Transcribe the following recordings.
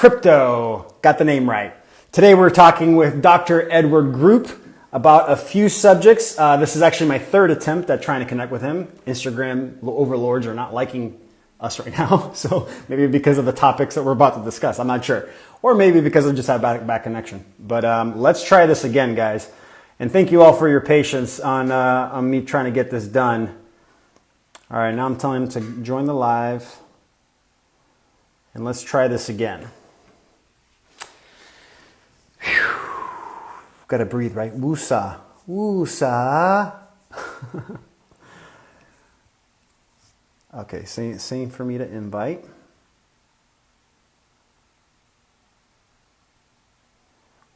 Crypto. Got the name right. Today we're talking with Dr. Edward Group about a few subjects. This is actually my third attempt at trying to connect with him. Instagram overlords are not liking us right now, so maybe because of the topics that we're about to discuss, I'm not sure. Or maybe because I just have bad connection. But let's try this again, guys. And thank you all for your patience on me trying to get this done. All right, now I'm telling him to join the live. And let's try this again. Got to breathe, right? Woosa. Woosa. Okay, same for me to invite.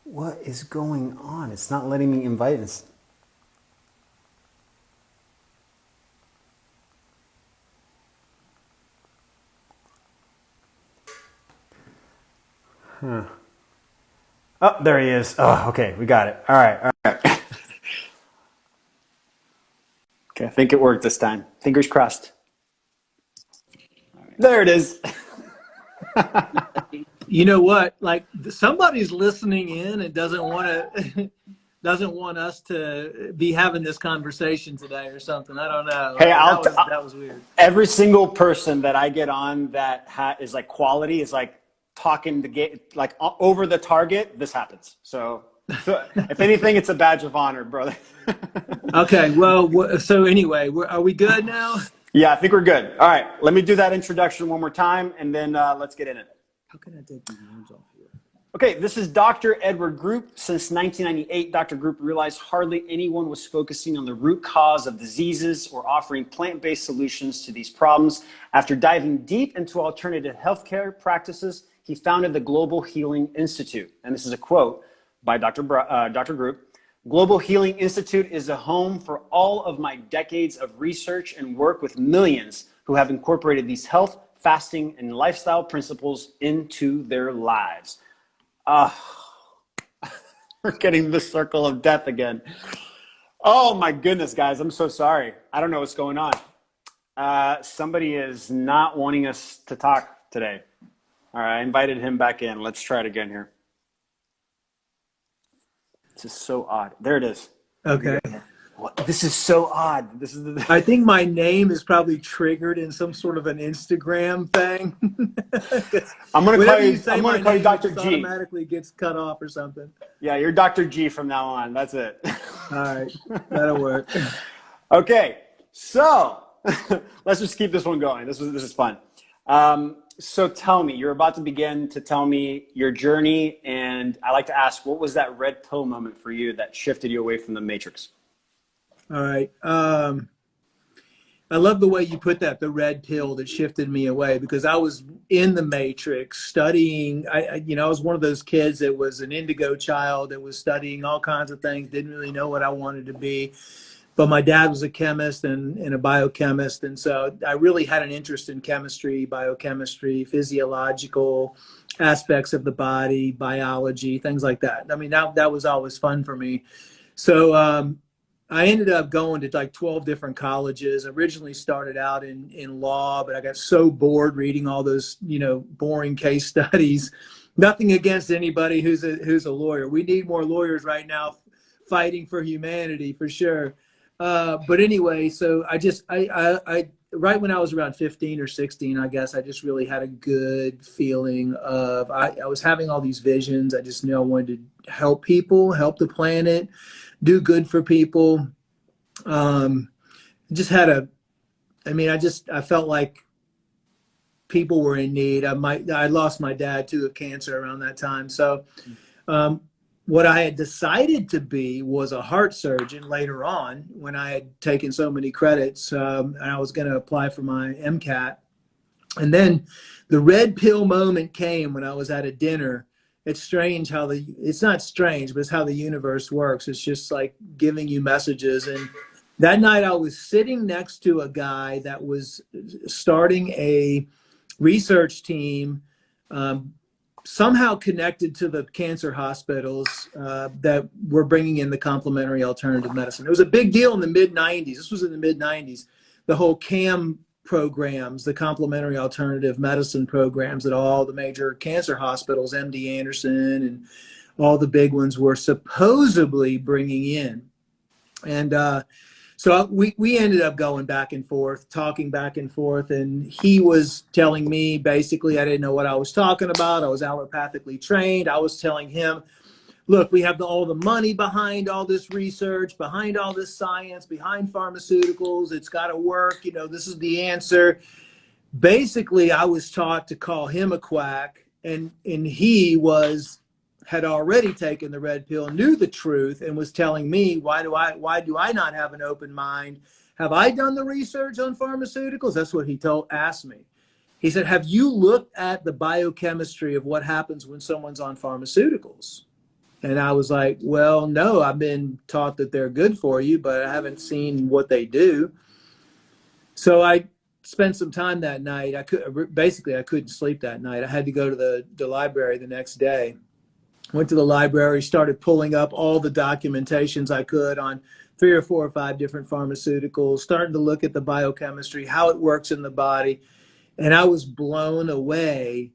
What is going on? It's not letting me invite us. Huh. Oh, there he is. Oh, okay, we got it. All right. Okay, I think it worked this time. Fingers crossed. There it is. You know what? Like somebody's listening in and doesn't want us to be having this conversation today or something. I don't know. Hey, that was weird. Every single person that I get on that is like quality is like talking the game, like over the target. This happens. So if anything, it's a badge of honor, brother. Okay. Well, so anyway, are we good now? Yeah, I think we're good. All right. Let me do that introduction one more time, and then let's get in it. How can I take these names off here? Okay, this is Dr. Edward Group. Since 1998, Dr. Group realized hardly anyone was focusing on the root cause of diseases or offering plant-based solutions to these problems. After diving deep into alternative healthcare practices, he founded the Global Healing Institute. And this is a quote by Dr. Group. Global Healing Institute is a home for all of my decades of research and work with millions who have incorporated these health, fasting, and lifestyle principles into their lives. We're getting the circle of death again. Oh my goodness, guys, I'm so sorry. I don't know what's going on. Somebody is not wanting us to talk today. All right, I invited him back in. Let's try it again here. This is so odd. There it is. Okay. This is so odd. I think my name is probably triggered in some sort of an Instagram thing. I'm gonna call you Dr. G. Automatically gets cut off or something. Yeah, you're Dr. G from now on. That's it. All right, that'll work. Okay, so let's just keep this one going. This is fun. So tell me, you're about to begin to tell me your journey, and I like to ask, what was that red pill moment for you that shifted you away from the matrix? All right. I love the way you put that, the red pill that shifted me away, because I was in the matrix studying. I was one of those kids that was an indigo child that was studying all kinds of things, didn't really know what I wanted to be. But my dad was a chemist and a biochemist. And so I really had an interest in chemistry, biochemistry, physiological aspects of the body, biology, things like that. I mean, that was always fun for me. So I ended up going to like 12 different colleges. Originally started out in law, but I got so bored reading all those, boring case studies. Nothing against anybody who's a lawyer. We need more lawyers right now fighting for humanity, for sure. But anyway, so I right when I was around 15 or 16, I guess, I just really had a good feeling of, I was having all these visions. I just knew I wanted to help people, help the planet, do good for people. I felt like people were in need. I lost my dad too of cancer around that time. So, what I had decided to be was a heart surgeon later on when I had taken so many credits, and I was going to apply for my MCAT. And then the red pill moment came when I was at a dinner. It's strange how it's not strange, but it's how the universe works. It's just like giving you messages. And that night I was sitting next to a guy that was starting a research team, somehow connected to the cancer hospitals that were bringing in the complementary alternative medicine. It was a big deal in the mid-90s. This was in the mid-90s. The whole CAM programs, the complementary alternative medicine programs that all the major cancer hospitals, MD Anderson and all the big ones, were supposedly bringing in. And so we ended up going back and forth, talking back and forth, and he was telling me basically I didn't know what I was talking about. I was allopathically trained. I was telling him, look, we have all the money behind all this research, behind all this science, behind pharmaceuticals. It's got to work. You know, this is the answer. Basically, I was taught to call him a quack, and he had already taken the red pill, knew the truth, and was telling me, why do I not have an open mind? Have I done the research on pharmaceuticals? That's what he asked me. He said, have you looked at the biochemistry of what happens when someone's on pharmaceuticals? And I was like, well, no, I've been taught that they're good for you, but I haven't seen what they do. So I spent some time that night. I couldn't sleep that night. I had to go to the library the next day. Went to the library, started pulling up all the documentations I could on 3 or 4 or 5 different pharmaceuticals, starting to look at the biochemistry, how it works in the body. And I was blown away.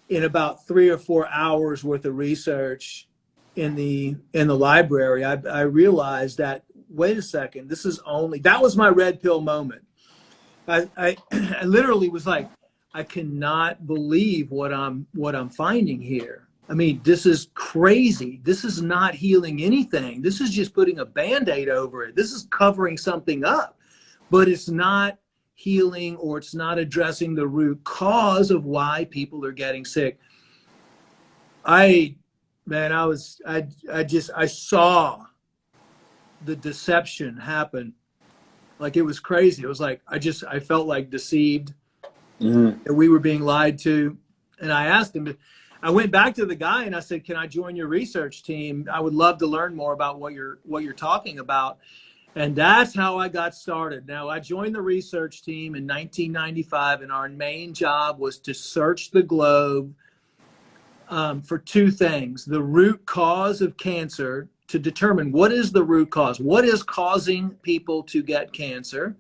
In about 3 or 4 hours worth of research in the library, I realized that, wait a second, that was my red pill moment. I literally was like, I cannot believe what I'm finding here. I mean, this is crazy. This is not healing anything. This is just putting a Band-Aid over it. This is covering something up, but it's not healing, or it's not addressing the root cause of why people are getting sick. I saw the deception happen. Like, it was crazy. It was like, I felt like deceived, that we were being lied to. And I asked him, I went back to the guy and I said, can I join your research team? I would love to learn more about what you're talking about. And that's how I got started. Now, I joined the research team in 1995, and our main job was to search the globe for 2 things: the root cause of cancer, to determine what is the root cause, what is causing people to get cancer,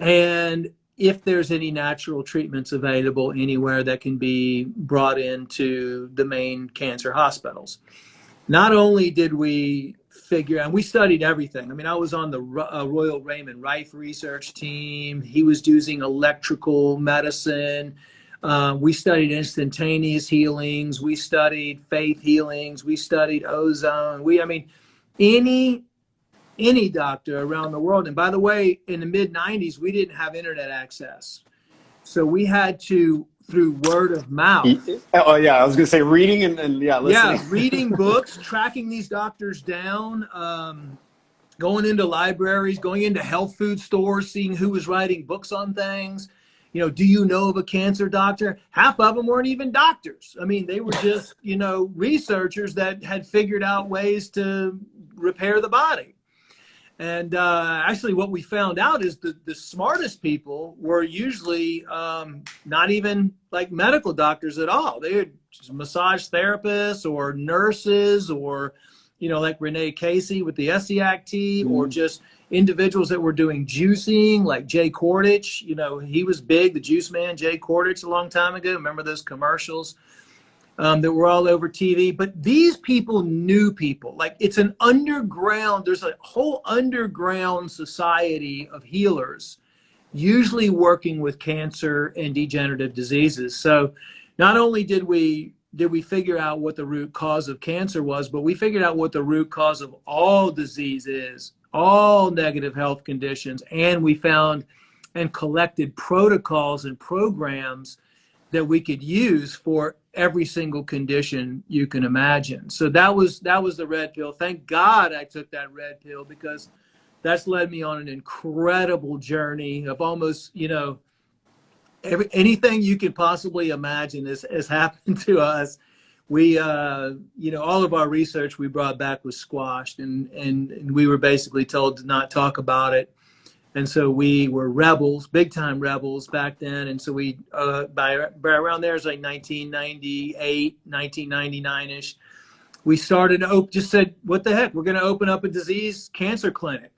and if there's any natural treatments available anywhere that can be brought into the main cancer hospitals. Not only did we figure out, we studied everything. I mean, I was on the Royal Raymond Rife research team. He was using electrical medicine. We studied instantaneous healings. We studied faith healings. We studied ozone. Any doctor around the world. And by the way, in the mid-90s, we didn't have internet access. So we had to, through word of mouth. Oh, yeah. I was going to say reading and listening. Yeah, reading books, tracking these doctors down, going into libraries, going into health food stores, seeing who was writing books on things. You know, do you know of a cancer doctor? Half of them weren't even doctors. I mean, they were just, researchers that had figured out ways to repair the body. And actually what we found out is the smartest people were usually not even like medical doctors at all. They were just massage therapists or nurses, or, like Renee Casey with the SEAC team, or just individuals that were doing juicing, like Jay Kordich. He was big, the juice man, Jay Kordich, a long time ago. Remember those commercials? That were all over TV. But these people knew people. Like, it's an underground, there's a whole underground society of healers, usually working with cancer and degenerative diseases. So not only did we figure out what the root cause of cancer was, but we figured out what the root cause of all disease is, all negative health conditions. And we found and collected protocols and programs that we could use for every single condition you can imagine. So that was the red pill. Thank God I took that red pill, because that's led me on an incredible journey of almost, anything you could possibly imagine has happened to us. We, all of our research we brought back was squashed, and we were basically told to not talk about it. And so we were rebels, big time rebels back then. And so we, by around there, it's like 1998, 1999-ish. We started, just said, what the heck? We're going to open up a disease cancer clinic.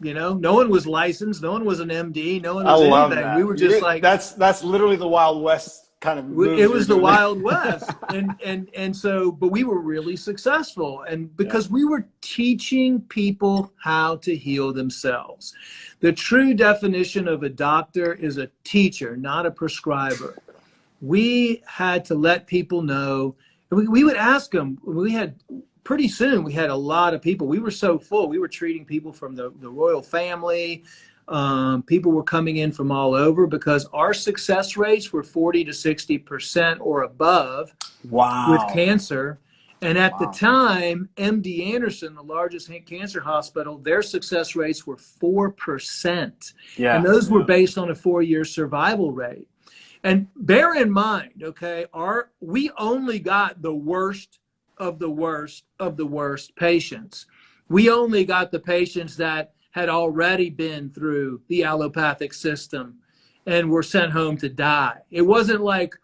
You know, no one was licensed. No one was an MD. No one I was love anything. We that. were just like, That's literally the Wild West kind of it moves you're was the doing there. Wild West. And so, but we were really successful. And Yeah. because we were teaching people how to heal themselves. The true definition of a doctor is a teacher, not a prescriber. We had to let people know, we would ask them, pretty soon we had a lot of people. We were so full. We were treating people from the royal family. People were coming in from all over because our success rates were 40 to 60% or above with Wow. cancer. And at the Wow. time, MD Anderson, the largest cancer hospital, their success rates were 4%. Yeah. And those were based on a 4-year survival rate. And bear in mind, okay, we only got the worst of the worst of the worst patients. We only got the patients that had already been through the allopathic system and were sent home to die. It wasn't like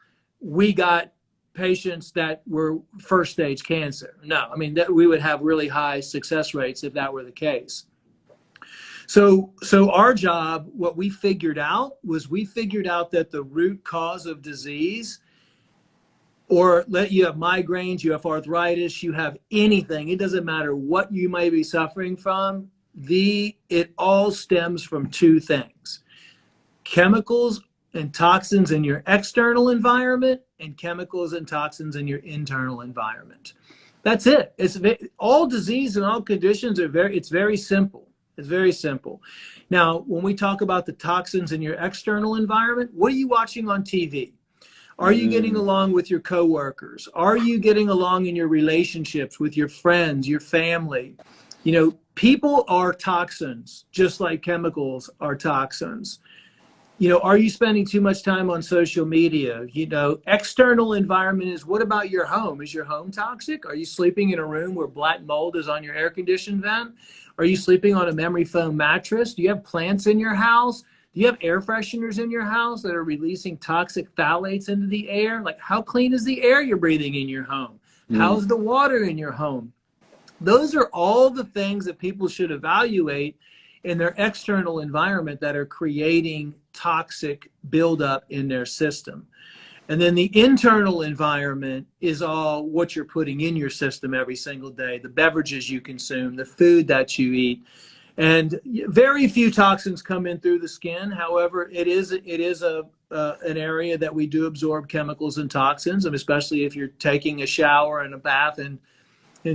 we got patients that were first stage cancer. No, I mean, we would have really high success rates if that were the case. So our job, what we figured out that the root cause of disease, or you have migraines, you have arthritis, you have anything, it doesn't matter what you may be suffering from, it all stems from two things: chemicals and toxins in your external environment and chemicals and toxins in your internal environment. That's it. All disease and all conditions it's very simple. It's very simple. Now, when we talk about the toxins in your external environment, what are you watching on TV? Are you getting along with your coworkers? Are you getting along in your relationships with your friends, your family? You know, people are toxins, just like chemicals are toxins. You know, are you spending too much time on social media? You know, external environment is, what about your home? Is your home toxic? Are you sleeping in a room where black mold is on your air conditioned vent? Are you sleeping on a memory foam mattress? Do you have plants in your house? Do you have air fresheners in your house that are releasing toxic phthalates into the air? Like, how clean is the air you're breathing in your home? How's the water in your home? Those are all the things that people should evaluate in their external environment that are creating toxic buildup in their system. And then the internal environment is all what you're putting in your system every single day, the beverages you consume, the food that you eat. And very few toxins come in through the skin. However, it is an area that we do absorb chemicals and toxins, and especially if you're taking a shower and a bath in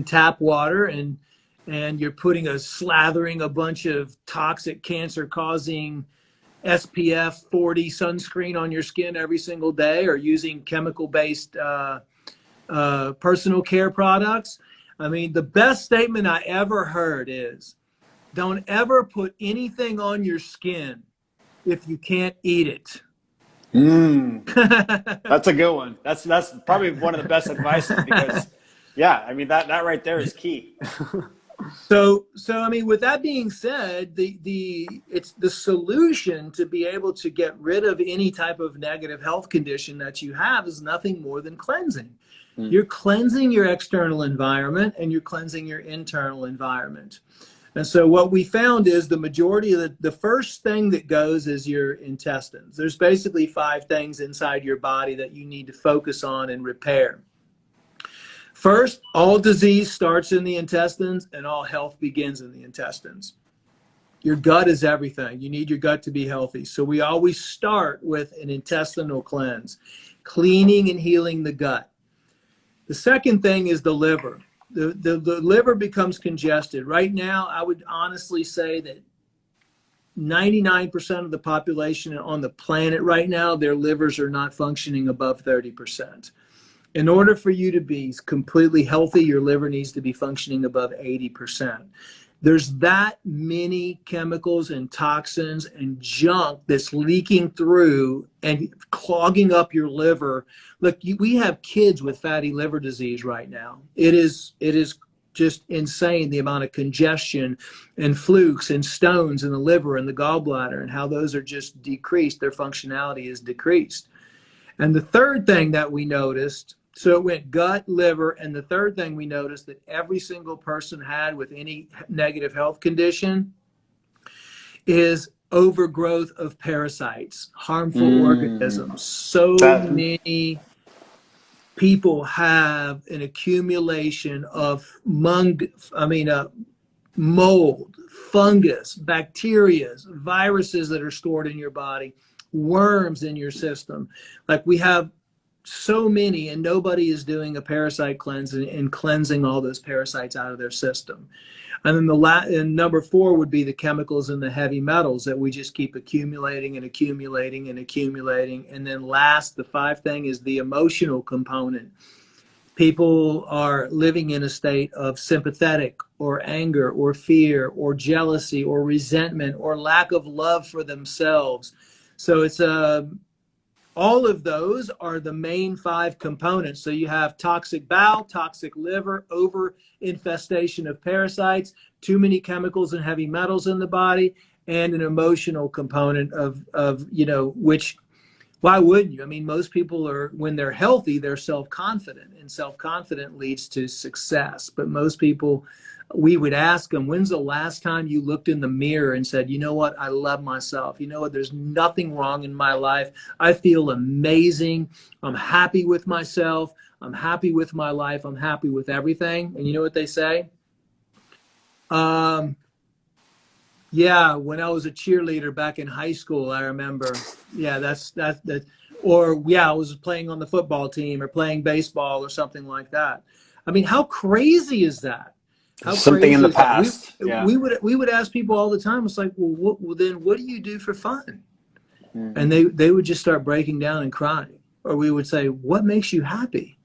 tap water and you're slathering a bunch of toxic cancer-causing SPF 40 sunscreen on your skin every single day, or using chemical-based personal care products. I mean, the best statement I ever heard is, don't ever put anything on your skin if you can't eat it. That's a good one. That's probably one of the best advices, because yeah, I mean, that right there is key. So I mean, with that being said, it's the solution to be able to get rid of any type of negative health condition that you have is nothing more than cleansing. You're cleansing your external environment and you're cleansing your internal environment. And so what we found is the majority of the first thing that goes is your intestines. There's basically 5 things inside your body that you need to focus on and repair. First, all disease starts in the intestines and all health begins in the intestines. Your gut is everything. You need your gut to be healthy. So we always start with an intestinal cleanse, cleaning and healing the gut. The second thing is the liver. The liver becomes congested. Right now, I would honestly say that 99% of the population on the planet right now, their livers are not functioning above 30%. In order for you to be completely healthy, your liver needs to be functioning above 80%. There's that many chemicals and toxins and junk that's leaking through and clogging up your liver. Look, we have kids with fatty liver disease right now. It is just insane, the amount of congestion and flukes and stones in the liver and the gallbladder, and how those are just decreased. Their functionality is decreased. And the third thing that we noticed, so it went gut, liver, and the third thing we noticed that every single person had with any negative health condition is overgrowth of parasites, harmful Mm. organisms. So That many people have an accumulation of mold, fungus, bacteria, viruses that are stored in your body, worms in your system. Like we have so many, and nobody is doing a parasite cleanse and cleansing all those parasites out of their system. And then and number four would be the chemicals and the heavy metals that we just keep accumulating and accumulating and accumulating. And then last, the five thing is the emotional component. People are living in a state of sympathetic or anger or fear or jealousy or resentment or lack of love for themselves. So it's all of those are the main five components. So you have toxic bowel, toxic liver, over infestation of parasites, too many chemicals and heavy metals in the body, and an emotional component of which, why wouldn't you? I mean, most people are, when they're healthy, they're self-confident, and self-confident leads to success. But most people, we would ask them, when's the last time you looked in the mirror and said, you know what, I love myself. You know what, there's nothing wrong in my life. I feel amazing. I'm happy with myself. I'm happy with my life. I'm happy with everything. And you know what they say? Yeah, when I was a cheerleader back in high school, I remember. Yeah, that's. Or yeah, I was playing on the football team or playing baseball or something like that. I mean, how crazy is that? How something in crazy the is that? We past. Yeah. we would we would ask people all the time. It's like, well, then what do you do for fun? Mm-hmm. And they would just start breaking down and crying. Or we would say, what makes you happy?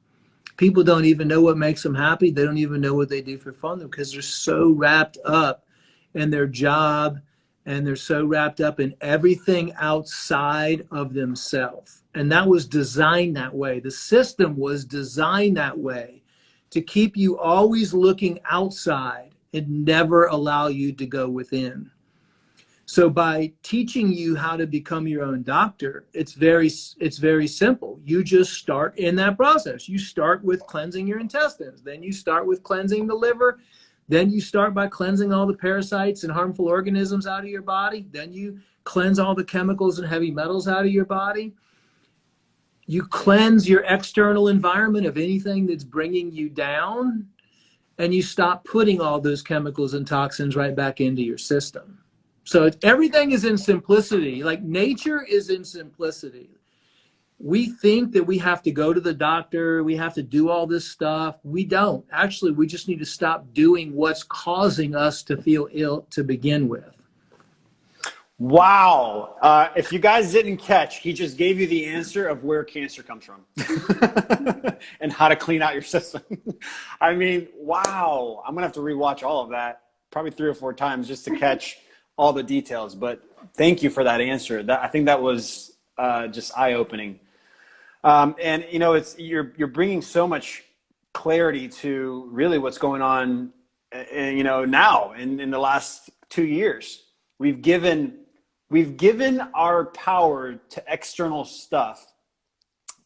People don't even know what makes them happy. They don't even know what they do for fun because they're so wrapped up in their job and they're so wrapped up in everything outside of themselves. And that was designed that way. The system was designed that way to keep you always looking outside and never allow you to go within. So by teaching you how to become your own doctor, it's very simple. You just start in that process. You start with cleansing your intestines. Then you start with cleansing the liver. Then you start by cleansing all the parasites and harmful organisms out of your body. Then you cleanse all the chemicals and heavy metals out of your body. You cleanse your external environment of anything that's bringing you down, and you stop putting all those chemicals and toxins right back into your system. So everything is in simplicity. Like nature is in simplicity. We think that we have to go to the doctor, we have to do all this stuff. We don't. Actually, we just need to stop doing what's causing us to feel ill to begin with. Wow. If you guys didn't catch, he just gave you the answer of where cancer comes from and how to clean out your system. I mean, wow. I'm going to have to rewatch all of that probably 3 or 4 times just to catch all the details. But thank you for that answer. I think that was just eye-opening. And, you know, you're bringing so much clarity to really what's going on, you know, now in the last 2 years. We've given our power to external stuff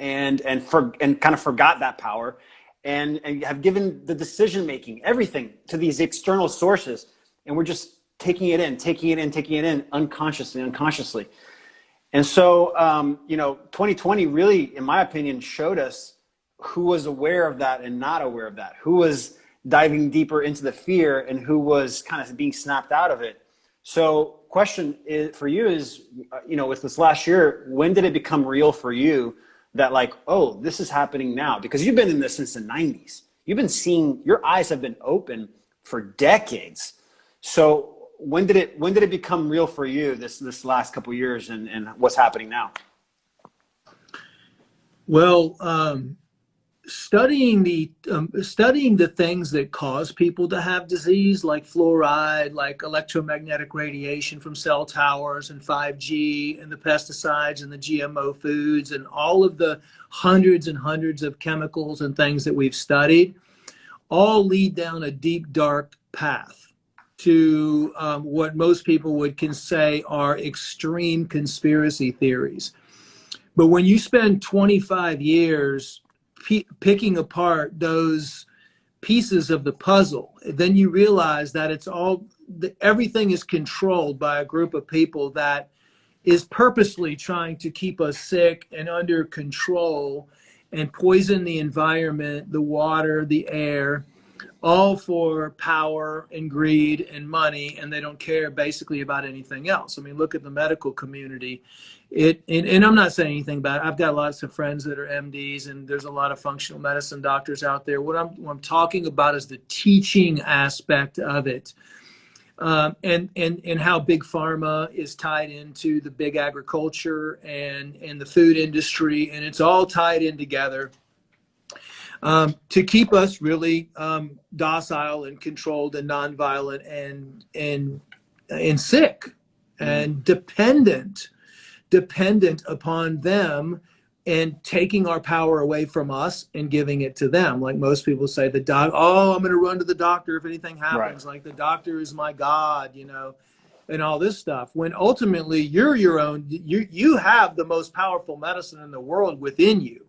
and kind of forgot that power and have given the decision making, everything to these external sources. And we're just taking it in unconsciously. And so, you know, 2020 really, in my opinion, showed us who was aware of that and not aware of that, who was diving deeper into the fear and who was kind of being snapped out of it. So question for you is, you know, with this last year, when did it become real for you that like, oh, this is happening now? Because you've been in this since the 90s. You've been seeing, your eyes have been open for decades. So when did it become real for you this last couple of years and what's happening now? Well, studying the things that cause people to have disease, like fluoride, like electromagnetic radiation from cell towers and 5G and the pesticides and the GMO foods and all of the hundreds and hundreds of chemicals and things that we've studied, all lead down a deep, dark path to what most people can say are extreme conspiracy theories. But when you spend 25 years picking apart those pieces of the puzzle, then you realize that everything is controlled by a group of people that is purposely trying to keep us sick and under control and poison the environment, the water, the air, all for power and greed and money, and they don't care basically about anything else. I mean, look at the medical community. And I'm not saying anything about it. I've got lots of friends that are MDs, and there's a lot of functional medicine doctors out there. What I'm talking about is the teaching aspect of it. And how big pharma is tied into the big agriculture and the food industry, and it's all tied in together to keep us really docile and controlled and nonviolent and sick and dependent upon them, and taking our power away from us and giving it to them. Like most people say, I'm going to run to the doctor if anything happens. Right. Like the doctor is my God, and all this stuff. When ultimately you're your own, you have the most powerful medicine in the world within you.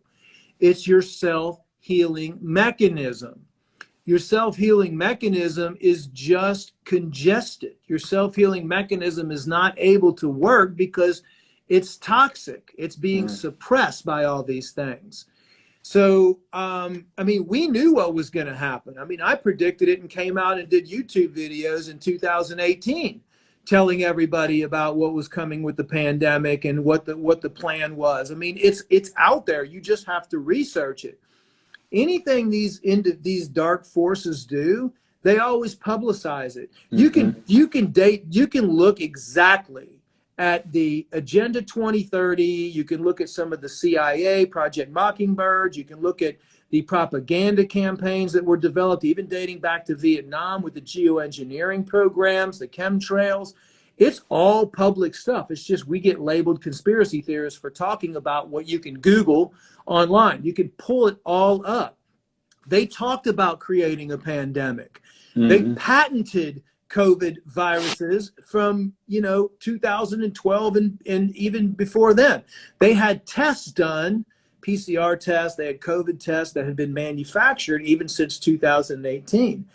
It's your self-healing mechanism. Your self-healing mechanism is just congested. Your self-healing mechanism is not able to work because it's toxic. It's being suppressed by all these things. So, we knew what was going to happen. I predicted it and came out and did YouTube videos in 2018 telling everybody about what was coming with the pandemic and what the plan was. It's out there. You just have to research it. Anything these dark forces do, they always publicize it. Mm-hmm. You can look exactly at the Agenda 2030. You can look at some of the CIA, Project Mockingbird. You can look at the propaganda campaigns that were developed, even dating back to Vietnam with the geoengineering programs, the chemtrails. It's all public stuff. It's just we get labeled conspiracy theorists for talking about what you can Google online. You can pull it all up. They talked about creating a pandemic. Mm-hmm. They patented COVID viruses from 2012 and even before then. They had tests done, PCR tests, they had COVID tests that had been manufactured even since 2018.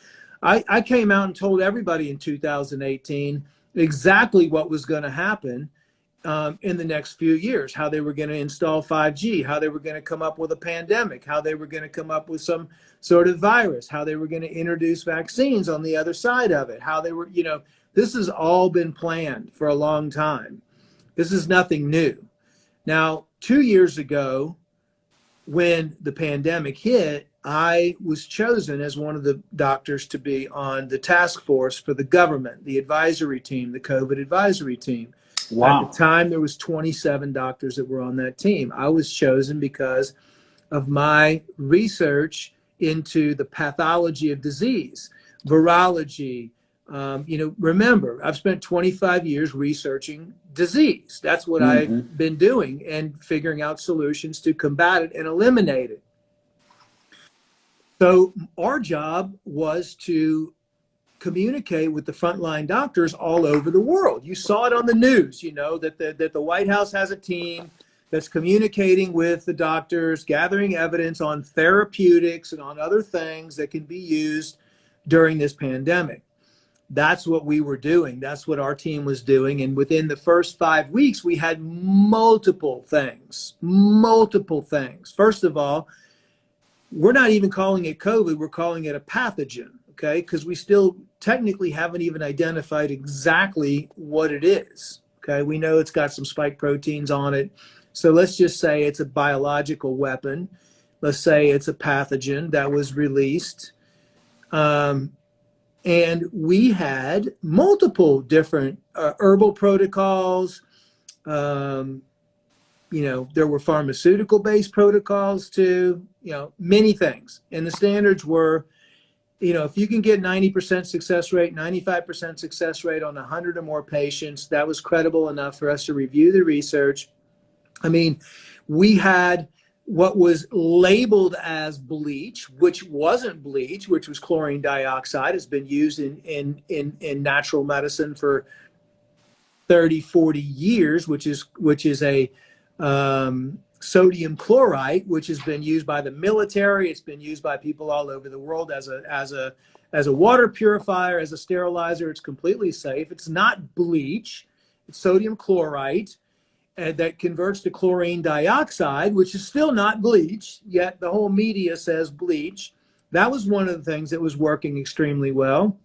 I came out and told everybody in 2018 exactly what was going to happen in the next few years, how they were going to install 5G, how they were going to come up with a pandemic, how they were going to come up with some sort of virus, how they were going to introduce vaccines on the other side of it, how they were, this has all been planned for a long time. This is nothing new. Now, 2 years ago, when the pandemic hit, I was chosen as one of the doctors to be on the task force for the government, the advisory team, the COVID advisory team. Wow. At the time, there was 27 doctors that were on that team. I was chosen because of my research into the pathology of disease, virology. Remember, I've spent 25 years researching disease. That's what I've been doing and figuring out solutions to combat it and eliminate it. So our job was to communicate with the frontline doctors all over the world. You saw it on the news, that the White House has a team that's communicating with the doctors, gathering evidence on therapeutics and on other things that can be used during this pandemic. That's what we were doing. That's what our team was doing. And within the first 5 weeks, we had multiple things. First of all, we're not even calling it COVID. We're calling it a pathogen, okay? Because we still technically haven't even identified exactly what it is, okay? We know it's got some spike proteins on it. So let's just say it's a biological weapon. Let's say it's a pathogen that was released. And we had multiple different herbal protocols. There were pharmaceutical-based protocols too, many things. And the standards were, if you can get 90% success rate, 95% success rate on 100 or more patients, that was credible enough for us to review the research. We had what was labeled as bleach, which wasn't bleach, which was chlorine dioxide. It's been used in natural medicine for 30, 40 years, which is a sodium chlorite, which has been used by the military. It's been used by people all over the world as a water purifier, as a sterilizer. It's completely safe. It's not bleach. It's sodium chlorite that converts to chlorine dioxide, which is still not bleach, yet the whole media says bleach. That was one of the things that was working extremely well.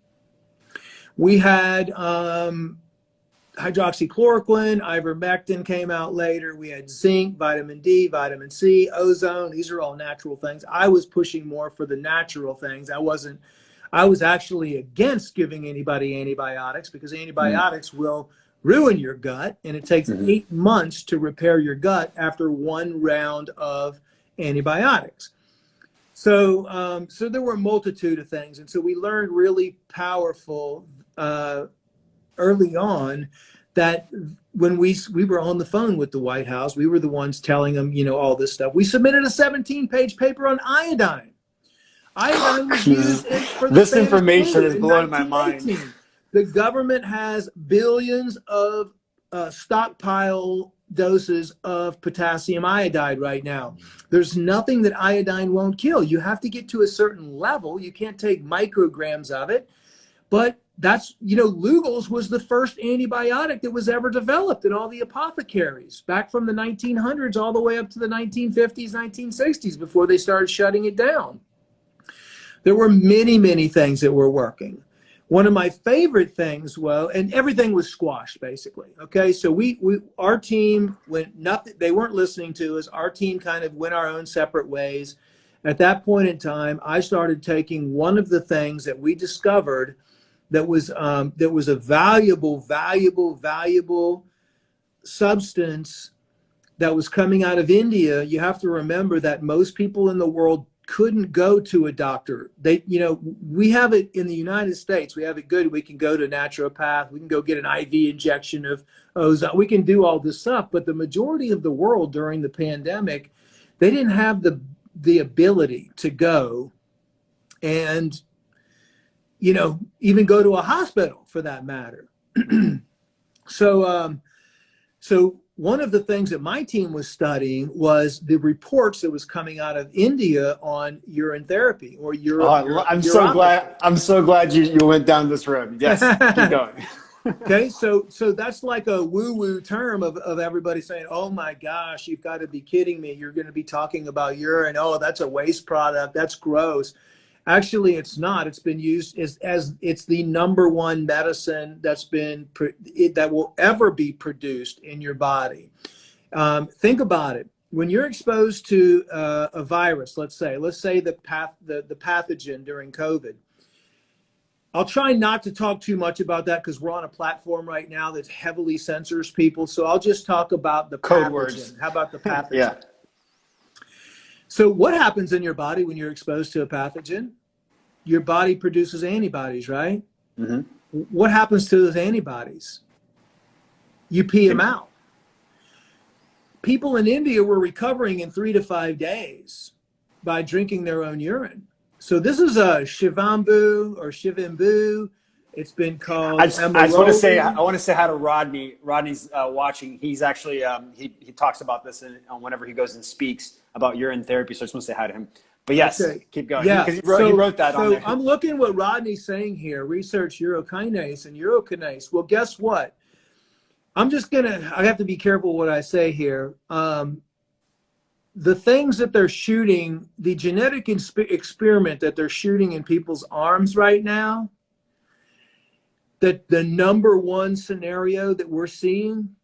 We had hydroxychloroquine, ivermectin came out later. We had zinc, vitamin D, vitamin C, ozone. These are all natural things. I was pushing more for the natural things. I was actually against giving anybody antibiotics because antibiotics will ruin your gut, and it takes 8 months to repair your gut after one round of antibiotics. So, so there were a multitude of things, and so we learned really powerful early on that when we were on the phone with the White House, we were the ones telling them, you know, all this stuff. We submitted a 17-page paper on iodine. Iodine was used for the This Spanish information flu is in blowing my 1918. mind. The government has billions of stockpile doses of potassium iodide right now. There's nothing that iodine won't kill. You have to get to a certain level. You can't take micrograms of it. But that's, you know, Lugol's was the first antibiotic that was ever developed in all the apothecaries back from the 1900s all the way up to the 1950s, 1960s before they started shutting it down. There were many, many things that were working. One of my favorite things, well, and everything was squashed basically. Okay, so our team went nothing. They weren't listening to us. Our team kind of went our own separate ways. At that point in time, I started taking one of the things that we discovered that was a valuable substance that was coming out of India. You have to remember that most people in the world couldn't go to a doctor. They, you know, we have it in the United States. We have it good. We can go to a naturopath. We can go get an IV injection of ozone. We can do all this stuff. But the majority of the world during the pandemic, they didn't have the ability to go and, you know, even go to a hospital for that matter. So one of the things that my team was studying was the reports that was coming out of India on urine therapy or I'm so glad you went down this road. Yes, keep going. Okay, so that's like a woo-woo term of everybody saying, oh my gosh, you've got to be kidding me. You're going to be talking about urine. Oh, that's a waste product. That's gross. Actually, it's not. It's been used as it's the #1 medicine that will ever be produced in your body. Think about it. When you're exposed to a virus, let's say the pathogen during COVID. I'll try not to talk too much about that because we're on a platform right now that heavily censors people. So I'll just talk about the code pathogen. words. How about the pathogen? Yeah. So what happens in your body when you're exposed to a pathogen? Your body produces antibodies, right? Mm-hmm. What happens to those antibodies? You pee them out. People in India were recovering in 3 to 5 days by drinking their own urine. So this is a Shivambu or Shivambu. It's been called. I just want to say hi to Rodney. Rodney's watching. He's actually he talks about this whenever he goes and speaks about urine therapy. So I just want to say hi to him. But yes, okay. Keep going. Yeah, because he wrote that on there. So I'm looking what Rodney's saying here. Research urokinase and urokinase. Well, guess what? I have to be careful what I say here. The things that they're shooting, the genetic experiment that they're shooting in people's arms right now, that the #1 scenario that we're seeing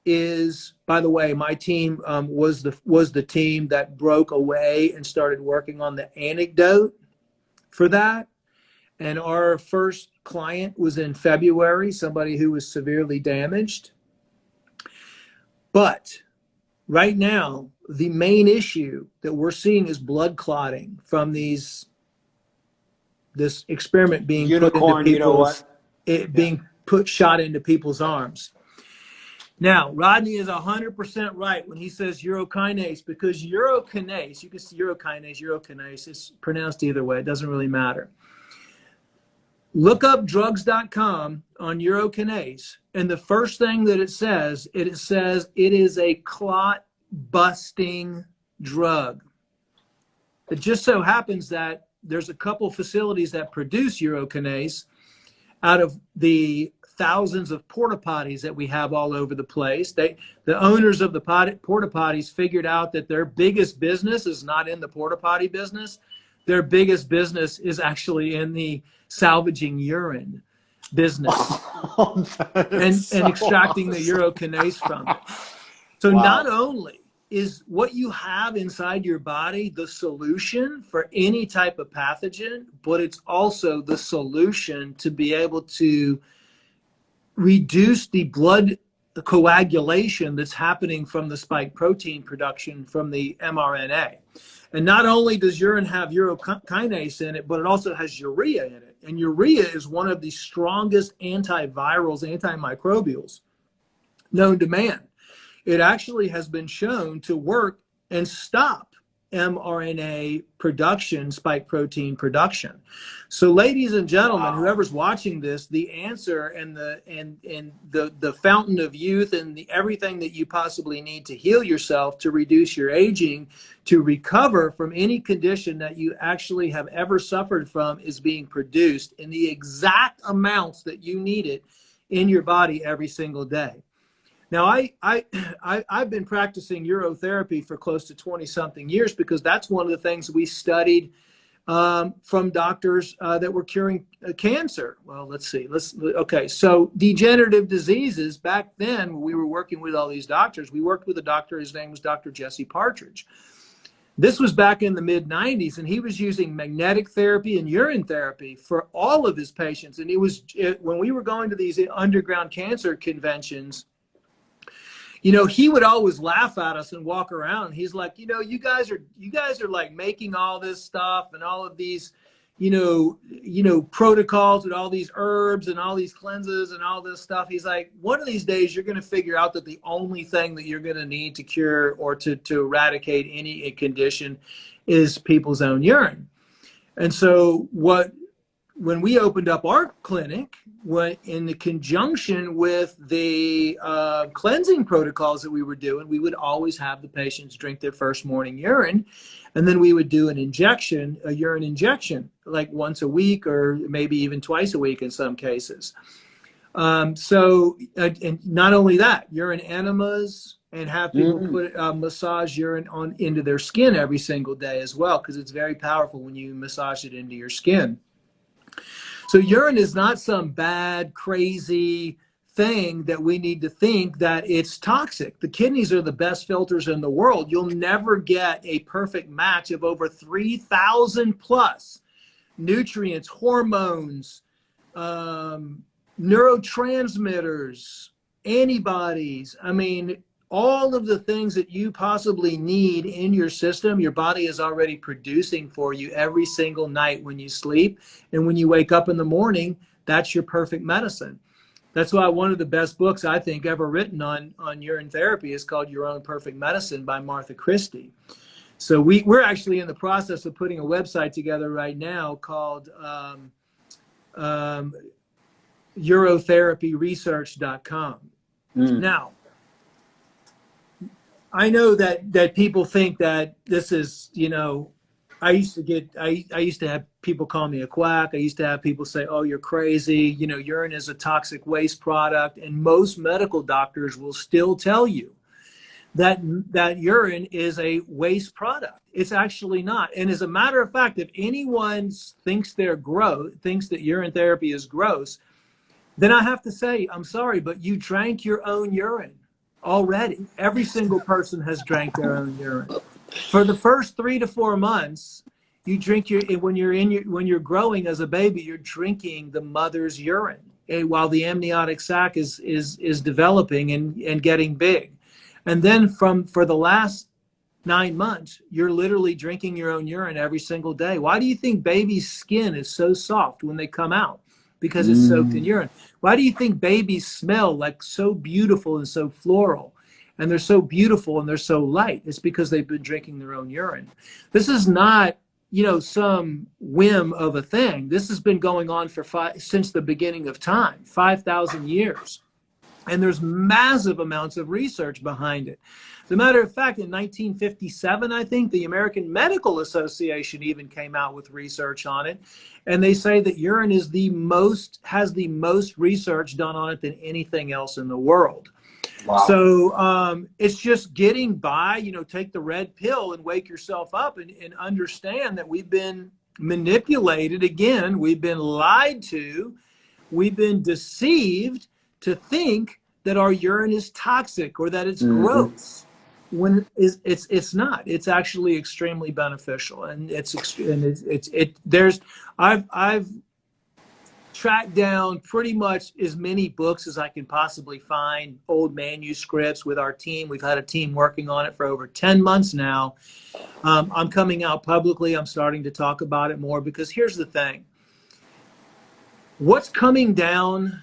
is, by the way, my team was the team that broke away and started working on the antidote for that. And our first client was in February, somebody who was severely damaged. But right now, the main issue that we're seeing is blood clotting from this experiment being shot into people's arms. Now, Rodney is 100% right when he says urokinase, because urokinase, you can see urokinase, it's pronounced either way. It doesn't really matter. Look up drugs.com on urokinase, and the first thing that it says it is a clot busting drug. It just so happens that there's a couple facilities that produce urokinase out of the thousands of porta potties that we have all over the place. The owners of the porta potties figured out that their biggest business is not in the porta potty business. Their biggest business is actually in the salvaging urine business and extracting the urokinase from it. So not only is what you have inside your body the solution for any type of pathogen, but it's also the solution to be able to reduce the blood coagulation that's happening from the spike protein production from the mRNA. And not only does urine have urokinase in it, but it also has urea in it. And urea is one of the strongest antivirals, antimicrobials known to man. It actually has been shown to work and stop mRNA production, spike protein production. So ladies and gentlemen, whoever's watching this, the answer and the fountain of youth and everything that you possibly need to heal yourself, to reduce your aging, to recover from any condition that you actually have ever suffered from, is being produced in the exact amounts that you need it in your body every single day. Now, I've been practicing urotherapy for close to 20-something years because that's one of the things we studied from doctors that were curing cancer. Well, let's see. Okay, so degenerative diseases, back then, when we were working with all these doctors, we worked with a doctor, his name was Dr. Jesse Partridge. This was back in the mid-90s, and he was using magnetic therapy and urine therapy for all of his patients. And when we were going to these underground cancer conventions, you know, he would always laugh at us and walk around. He's like, you know, you guys are like making all this stuff and all of these, you know, protocols with all these herbs and all these cleanses and all this stuff. He's like, one of these days you're going to figure out that the only thing that you're going to need to cure or to eradicate any condition is people's own urine. And so when we opened up our clinic, in the conjunction with the cleansing protocols that we were doing, we would always have the patients drink their first morning urine, and then we would do a urine injection, like once a week or maybe even twice a week in some cases. And not only that, urine enemas, and have people put massage urine into their skin every single day as well, because it's very powerful when you massage it into your skin. So urine is not some bad, crazy thing that we need to think that it's toxic. The kidneys are the best filters in the world. You'll never get a perfect match of over 3,000 plus nutrients, hormones, neurotransmitters, antibodies. I mean, all of the things that you possibly need in your system, your body is already producing for you every single night when you sleep. And when you wake up in the morning, that's your perfect medicine. That's why one of the best books I think ever written on urine therapy is called Your Own Perfect Medicine by Martha Christie. So we're actually in the process of putting a website together right now called urotherapyresearch.com. Now, I know that people think that this is, you know, I used to have people call me a quack. I used to have people say, oh, you're crazy. You know, urine is a toxic waste product. And most medical doctors will still tell you that urine is a waste product. It's actually not. And as a matter of fact, if anyone thinks that urine therapy is gross, then I have to say, I'm sorry, but you drank your own urine. Already, every single person has drank their own urine. For the first 3 to 4 months, you drink when you're growing as a baby, you're drinking the mother's urine while the amniotic sac is developing and getting big. And then for the last 9 months, you're literally drinking your own urine every single day. Why do you think baby's skin is so soft when they come out? Because it's soaked in urine. Why do you think babies smell like so beautiful and so floral? And they're so beautiful and they're so light. It's because they've been drinking their own urine. This is not, you know, some whim of a thing. This has been going on since the beginning of time, 5,000 years. And there's massive amounts of research behind it. As a matter of fact, in 1957, I think the American Medical Association even came out with research on it. And they say that urine has the most research done on it than anything else in the world. Wow. So it's just getting by, take the red pill and wake yourself up and understand that we've been manipulated again. We've been lied to. We've been deceived to think that our urine is toxic or that it's gross, when it's not. It's actually extremely beneficial, and I've tracked down pretty much as many books as I can possibly find, old manuscripts with our team. We've had a team working on it for over 10 months now. I'm coming out publicly. I'm starting to talk about it more, because here's the thing. What's coming down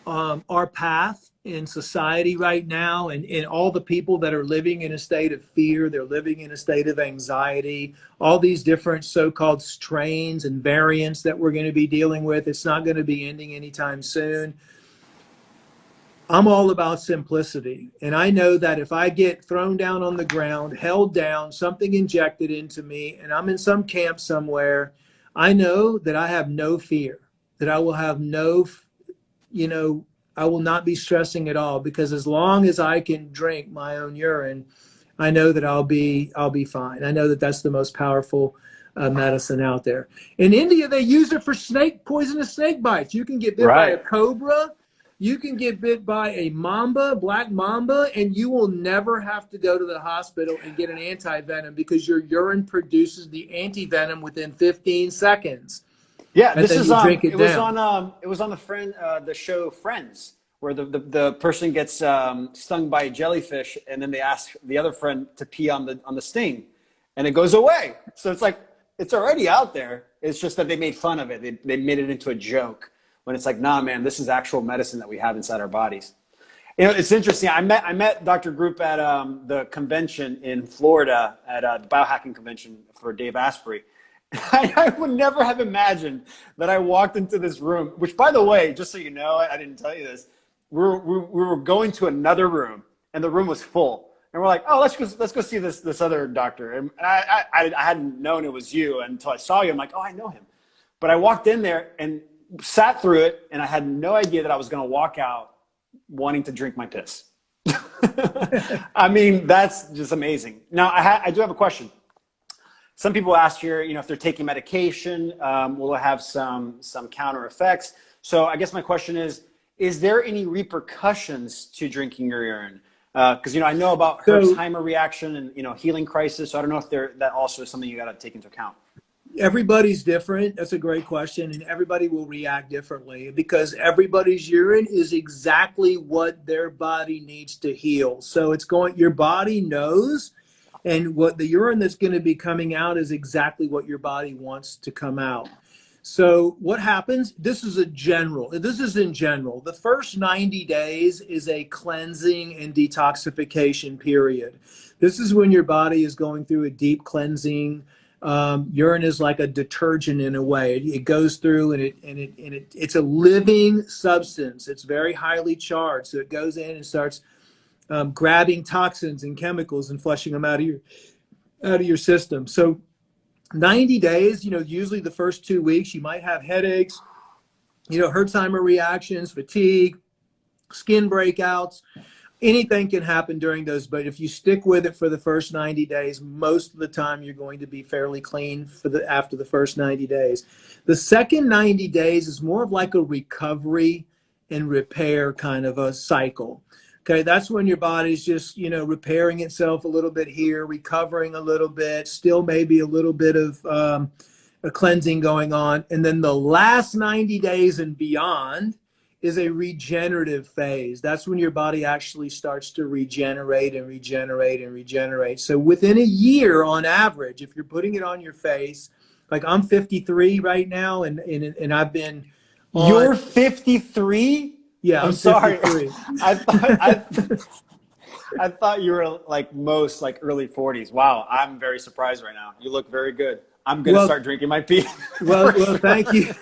our path in society right now, and all the people that are living in a state of fear, they're living in a state of anxiety, all these different so-called strains and variants that we're going to be dealing with, it's not going to be ending anytime soon. I'm all about simplicity. And I know that if I get thrown down on the ground, held down, something injected into me, and I'm in some camp somewhere, I know that I have no fear, that I will have I will not be stressing at all, because as long as I can drink my own urine, I know that I'll be fine. I know that that's the most powerful medicine out there. In India, they use it for poisonous snake bites. You can get bit by a cobra. You can get bit by a black mamba, and you will never have to go to the hospital and get an anti-venom, because your urine produces the anti-venom within 15 seconds. Yeah, this is it was on the show Friends, where the person gets stung by a jellyfish, and then they ask the other friend to pee on the sting, and it goes away. So it's like, it's already out there. It's just that they made fun of it. They made it into a joke, when it's like, nah, man, this is actual medicine that we have inside our bodies. It's interesting. I met Dr. Group at the convention in Florida, at the biohacking convention for Dave Asprey. I would never have imagined that I walked into this room, which, by the way, just so you know, I didn't tell you this, we were going to another room, and the room was full. And we're like, oh, let's go see this other doctor. And I hadn't known it was you until I saw you. I'm like, oh, I know him. But I walked in there and sat through it, and I had no idea that I was going to walk out wanting to drink my piss. I mean, that's just amazing. Now, I do have a question. Some people ask here, if they're taking medication, will it have some counter effects? So I guess my question is there any repercussions to drinking your urine? Because, I know about Herxheimer reaction and, healing crisis. So I don't know if that also is something you got to take into account. Everybody's different. That's a great question. And everybody will react differently, because everybody's urine is exactly what their body needs to heal. So your body knows. And what the urine that's going to be coming out is exactly what your body wants to come out. So what happens, this is in general. The first 90 days is a cleansing and detoxification period. This is when your body is going through a deep cleansing. Urine is like a detergent in a way. It goes through and it's a living substance. It's very highly charged. So it goes in and starts grabbing toxins and chemicals and flushing them out of your system. So 90 days, usually the first 2 weeks, you might have headaches, Herxheimer reactions, fatigue, skin breakouts. Anything can happen during those, but if you stick with it for the first 90 days, most of the time you're going to be fairly clean after the first 90 days. The second 90 days is more of like a recovery and repair kind of a cycle. Okay, that's when your body's just, repairing itself a little bit here, recovering a little bit, still maybe a little bit of a cleansing going on. And then the last 90 days and beyond is a regenerative phase. That's when your body actually starts to regenerate and regenerate and regenerate. So within a year, on average, if you're putting it on your face, like I'm 53 right now, and I've been on... You're 53? Yeah, I'm sorry. I thought you were like early 40s. Wow, I'm very surprised right now. You look very good. I'm gonna start drinking my pee. Well, thank you.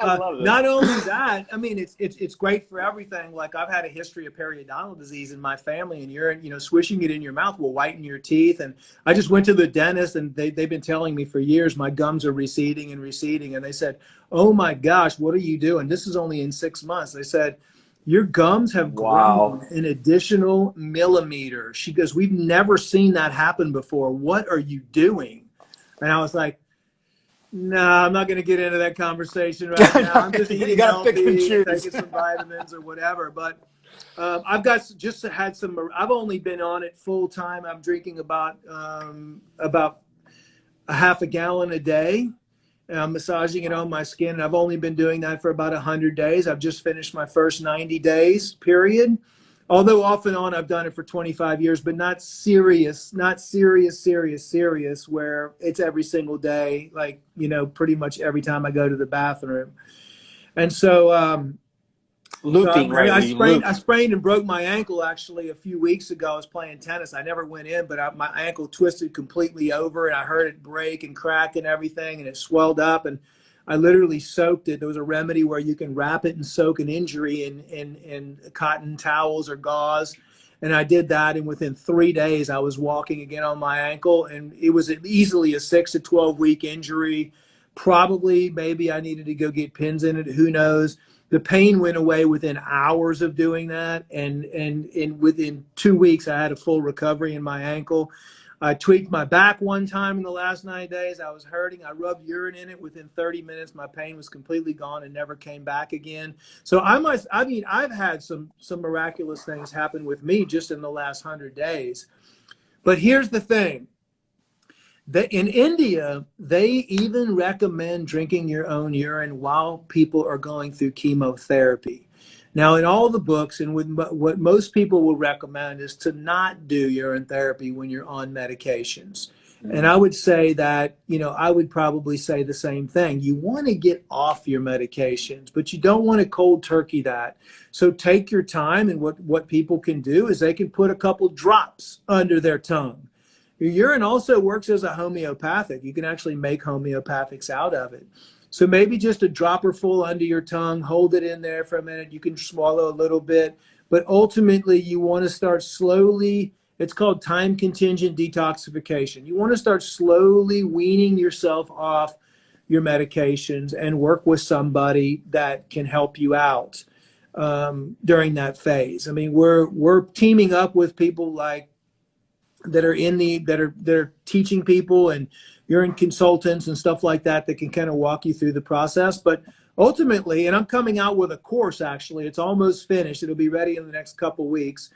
I love this. Not only that, I mean, it's great for everything. Like I've had a history of periodontal disease in my family, and urine, swishing it in your mouth will whiten your teeth. And I just went to the dentist, and they've been telling me for years my gums are receding and receding. And they said, "Oh my gosh, what are you doing? This is only in 6 months." They said, "Your gums have Wow. grown an additional millimeter." She goes, "We've never seen that happen before. What are you doing?" And I was like, "No, I'm not going to get into that conversation right now. I'm just You eating gotta pick and healthy and choose. taking some vitamins or whatever." But I've just had some. I've only been on it full time. I'm drinking about a half a gallon a day. And I'm massaging it on my skin. And I've only been doing that for about 100 days. I've just finished my first 90 days period. Although off and on, I've done it for 25 years, but not serious, where it's every single day, like, pretty much every time I go to the bathroom. And so, Looping, right? I Where you loop. sprained and broke my ankle actually a few weeks ago. I was playing tennis. I never went in, but my ankle twisted completely over, and I heard it break and crack and everything, and it swelled up. And I literally soaked it. There was a remedy where you can wrap it and soak an injury in cotton towels or gauze. And I did that, and within 3 days, I was walking again on my ankle, and it was easily a 6 to 12 week injury. Probably, maybe I needed to go get pins in it. Who knows? The pain went away within hours of doing that, and within 2 weeks, I had a full recovery in my ankle. I tweaked my back one time in the last 9 days. I was hurting. I rubbed urine in it. Within 30 minutes, my pain was completely gone and never came back again. So I've had some miraculous things happen with me just in the last 100 days. But here's the thing. In India, they even recommend drinking your own urine while people are going through chemotherapy. Now, in all the books, and what most people will recommend is to not do urine therapy when you're on medications. And I would say that, I would probably say the same thing. You want to get off your medications, but you don't want to cold turkey that. So take your time, and what people can do is they can put a couple drops under their tongue. Your urine also works as a homeopathic. You can actually make homeopathics out of it. So maybe just a dropper full under your tongue, hold it in there for a minute. You can swallow a little bit, but ultimately you want to start slowly. It's called time contingent detoxification. You want to start slowly weaning yourself off your medications and work with somebody that can help you out during that phase. I mean, we're teaming up with people like that are teaching people, and urine consultants and stuff like that can kind of walk you through the process. But ultimately, and I'm coming out with a course, actually, it's almost finished. It'll be ready in the next couple weeks.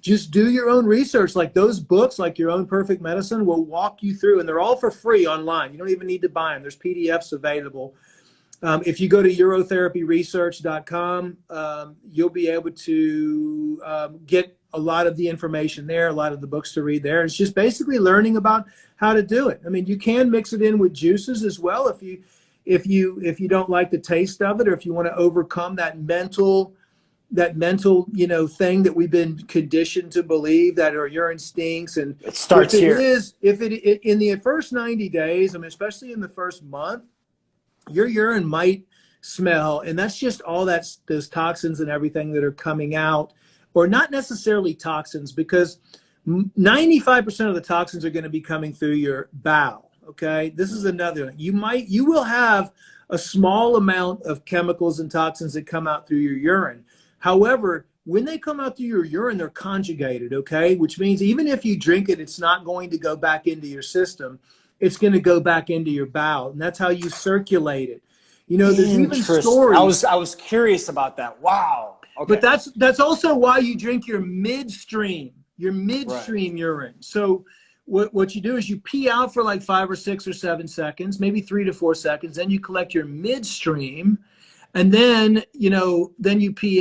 Just do your own research. Like those books, like Your Own Perfect Medicine, will walk you through, and they're all for free online. You don't even need to buy them. There's PDFs available. If you go to urotherapyresearch.com, you'll be able to get a lot of the information there, a lot of the books to read there. It's just basically learning about how to do it. I mean, you can mix it in with juices as well if you don't like the taste of it, or if you want to overcome that mental thing that we've been conditioned to believe that our urine stinks. And It starts here. if it in the first 90 days, I mean, especially in the first month, your urine might smell, and that's just all those toxins and everything that are coming out, or not necessarily toxins, because 95% of the toxins are going to be coming through your bowel. Okay, this is another one. You will have a small amount of chemicals and toxins that come out through your urine. However, when they come out through your urine, they're conjugated, okay? Which means even if you drink it, it's not going to go back into your system. It's going to go back into your bowel, and that's how you circulate it. There's even stories. I was curious about that. Wow. Okay. But that's also why you drink your midstream urine. So what you do is you pee out for like 5 or 6 or 7 seconds, maybe 3 to 4 seconds. Then you collect your midstream, and then you pee.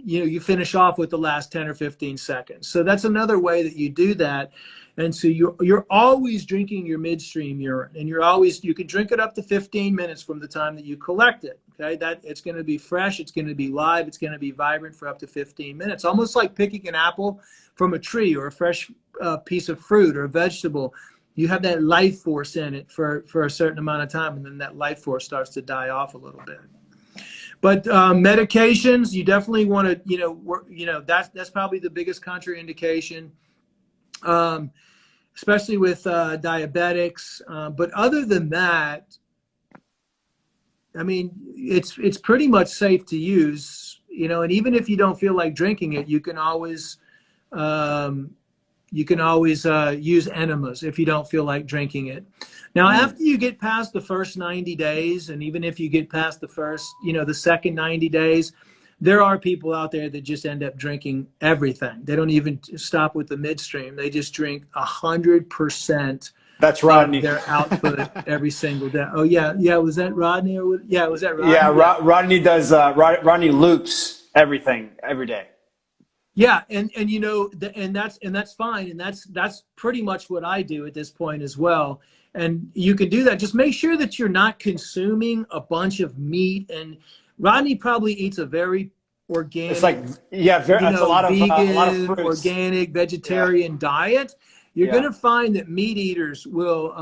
You finish off with the last 10 or 15 seconds. So that's another way that you do that. And so you're always drinking your midstream urine, and you can drink it up to 15 minutes from the time that you collect it. Okay, that it's going to be fresh, it's going to be live, it's going to be vibrant for up to 15 minutes, almost like picking an apple from a tree or a fresh piece of fruit or a vegetable. you have that life force in it for a certain amount of time, and then that life force starts to die off a little bit. But medications, you definitely want to, that's probably the biggest contraindication, especially with diabetics. But other than that, I mean, it's pretty much safe to use, and even if you don't feel like drinking it, you can always use enemas if you don't feel like drinking it. Now, after you get past the first 90 days, and even if you get past the second 90 days, there are people out there that just end up drinking everything. They don't even stop with the midstream. They just drink 100%. That's Rodney. Of their output every single day. Oh yeah. Was that Rodney? Was that Rodney? Yeah, Rodney does. Rodney loops everything every day. Yeah, and that's fine, and that's pretty much what I do at this point as well. And you can do that. Just make sure that you're not consuming a bunch of meat. And Rodney probably eats a very organic. It's like that's a lot of vegan, fruits. Organic, vegetarian diet. You're going to find that meat eaters will,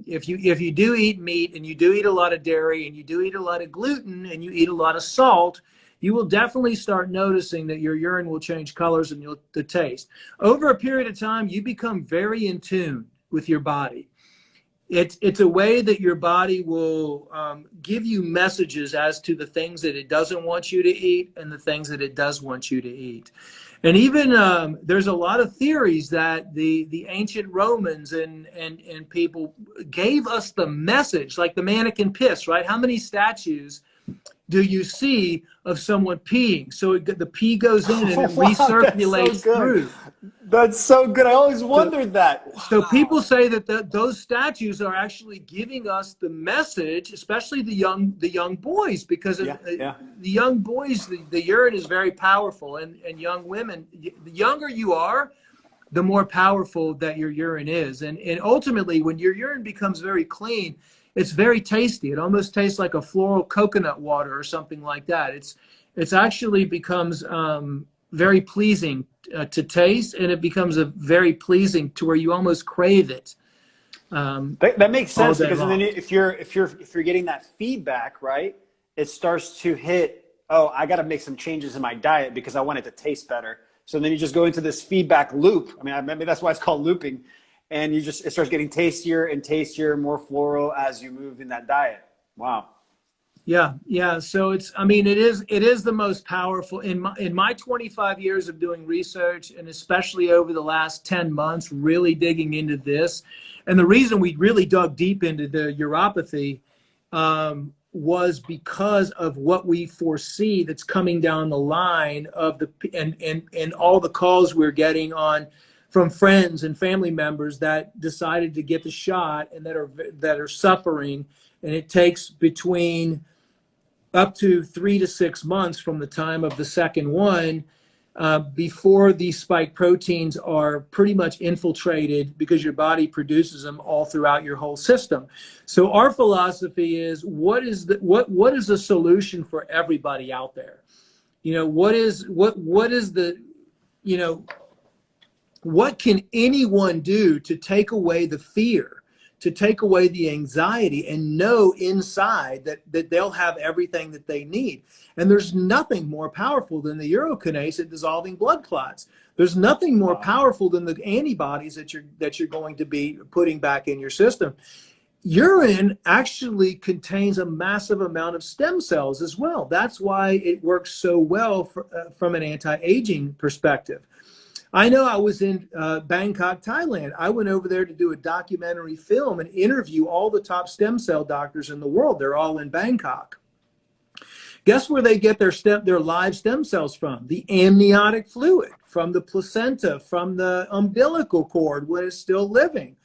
if you do eat meat and you do eat a lot of dairy and you do eat a lot of gluten and you eat a lot of salt, you will definitely start noticing that your urine will change colors and the taste. Over a period of time, you become very in tune with your body. It's a way that your body will give you messages as to the things that it doesn't want you to eat and the things that it does want you to eat. And even there's a lot of theories that the ancient Romans and people gave us the message, like the mannequin piss, right? How many statues do you see of someone peeing? So the pee goes in and it recirculates through. That's so good. I always wondered that. Wow. So people say that those statues are actually giving us the message, especially the young boys, because the young boys, the urine is very powerful, and young women, the younger you are, the more powerful that your urine is. And ultimately, when your urine becomes very clean, it's very tasty. It almost tastes like a floral coconut water or something like that. It's actually becomes very pleasing to taste, and it becomes a very pleasing to where you almost crave it. That makes sense, because then if you're getting that feedback, right, it starts to hit. Oh, I got to make some changes in my diet because I want it to taste better. So then you just go into this feedback loop. I mean, maybe that's why it's called looping. And it starts getting tastier and tastier, more floral as you move in that diet. Wow. Yeah. So it is the most powerful in my 25 years of doing research, and especially over the last 10 months, really digging into this. And the reason we really dug deep into the uropathy was because of what we foresee that's coming down the line of and all the calls we're getting from friends and family members that decided to get the shot and that are suffering. And it takes between up to 3 to 6 months from the time of the second one before these spike proteins are pretty much infiltrated, because your body produces them all throughout your whole system. So our philosophy is, what is the solution for everybody out there? What can anyone do to take away the fear, to take away the anxiety, and know inside that they'll have everything that they need? And there's nothing more powerful than the urokinase at dissolving blood clots. There's nothing more powerful than the antibodies that you're going to be putting back in your system. Urine actually contains a massive amount of stem cells as well. That's why it works so well from an anti-aging perspective. I know I was in Bangkok, Thailand. I went over there to do a documentary film and interview all the top stem cell doctors in the world. They're all in Bangkok. Guess where they get their live stem cells from? The amniotic fluid, from the placenta, from the umbilical cord when it's still living.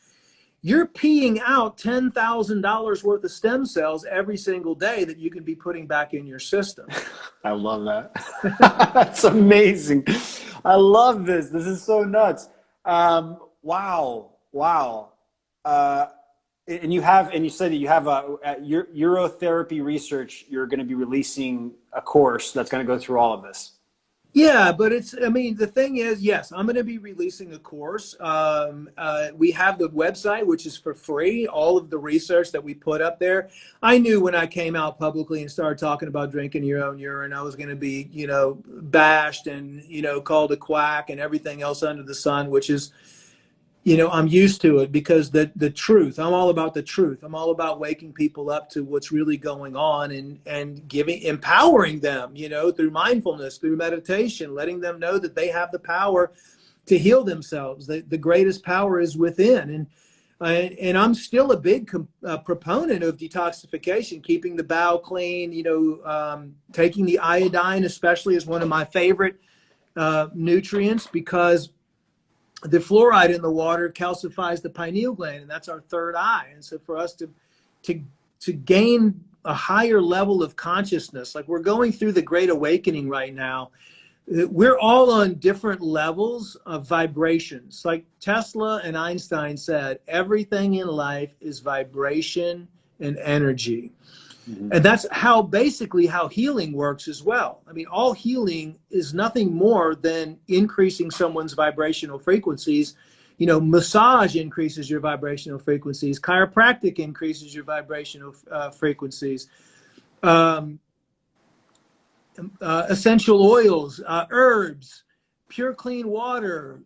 You're peeing out $10,000 worth of stem cells every single day that you can be putting back in your system. I love that. That's amazing. I love this. This is so nuts. Wow. And you said that you have urotherapy research. You're going to be releasing a course that's going to go through all of this. Yeah, but I mean, the thing is, yes, I'm going to be releasing a course. We have the website, which is for free, all of the research that we put up there. I knew when I came out publicly and started talking about drinking your own urine, I was going to be, bashed and, called a quack and everything else under the sun, which is, I'm used to it because the truth, I'm all about the truth. I'm all about waking people up to what's really going on and empowering them, through mindfulness, through meditation, letting them know that they have the power to heal themselves. The greatest power is within. And I'm still a big proponent of detoxification, keeping the bowel clean, taking the iodine, especially, is one of my favorite nutrients, because the fluoride in the water calcifies the pineal gland, and that's our third eye. And so for us to to gain a higher level of consciousness, like we're going through the Great Awakening right now, we're all on different levels of vibrations. Like Tesla and Einstein said, everything in life is vibration and energy. Mm-hmm. And that's how basically how healing works as well. I mean, all healing is nothing more than increasing someone's vibrational frequencies. Massage increases your vibrational frequencies. Chiropractic increases your vibrational frequencies. Essential oils, herbs, pure clean water,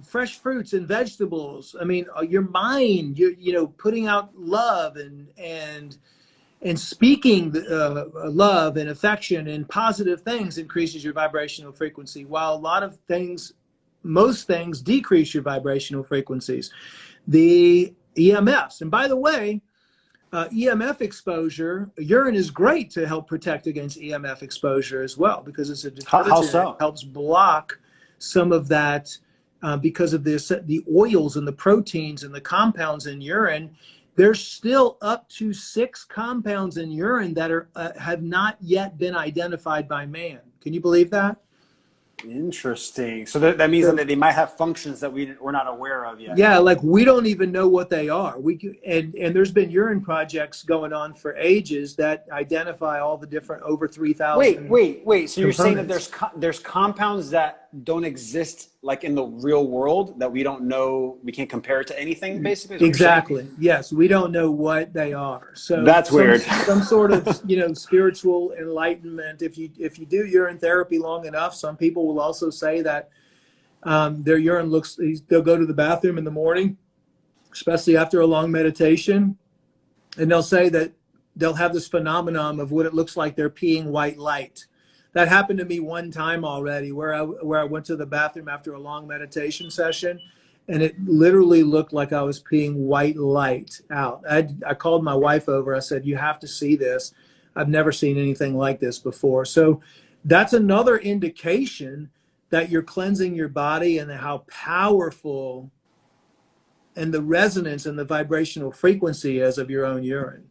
fresh fruits and vegetables. I mean, your mind, putting out love and speaking love and affection and positive things increases your vibrational frequency, while a lot of things, most things, decrease your vibrational frequencies. The EMFs, and by the way, EMF exposure, urine is great to help protect against EMF exposure as well, because it's a How detergent. It so? helps block some of that because of the oils and the proteins and the compounds in urine. There's still up to 6 compounds in urine that have not yet been identified by man. Can you believe that? Interesting. So that means So, that they might have functions that we're not aware of yet. yeah, like we don't even know what they are. And there's been urine projects going on for ages that identify all the different over Wait, 3,000 wait, wait. So you're saying that components. there's compounds that don't exist like in the real world that we don't know, we can't compare it to anything, basically, is what you're saying? Exactly. Yes, we don't know what they are. So That's weird. some sort of spiritual enlightenment. If you do urine therapy long enough, some people will also say that their urine looks. They'll go to the bathroom in the morning, especially after a long meditation, and they'll say that they'll have this phenomenon of what it looks like they're peeing white light. That happened to me one time already, where I went to the bathroom after a long meditation session, and it literally looked like I was peeing white light out. I called my wife over. I said, "You have to see this. I've never seen anything like this before." So that's another indication that you're cleansing your body, and how powerful and the resonance and the vibrational frequency is of your own urine.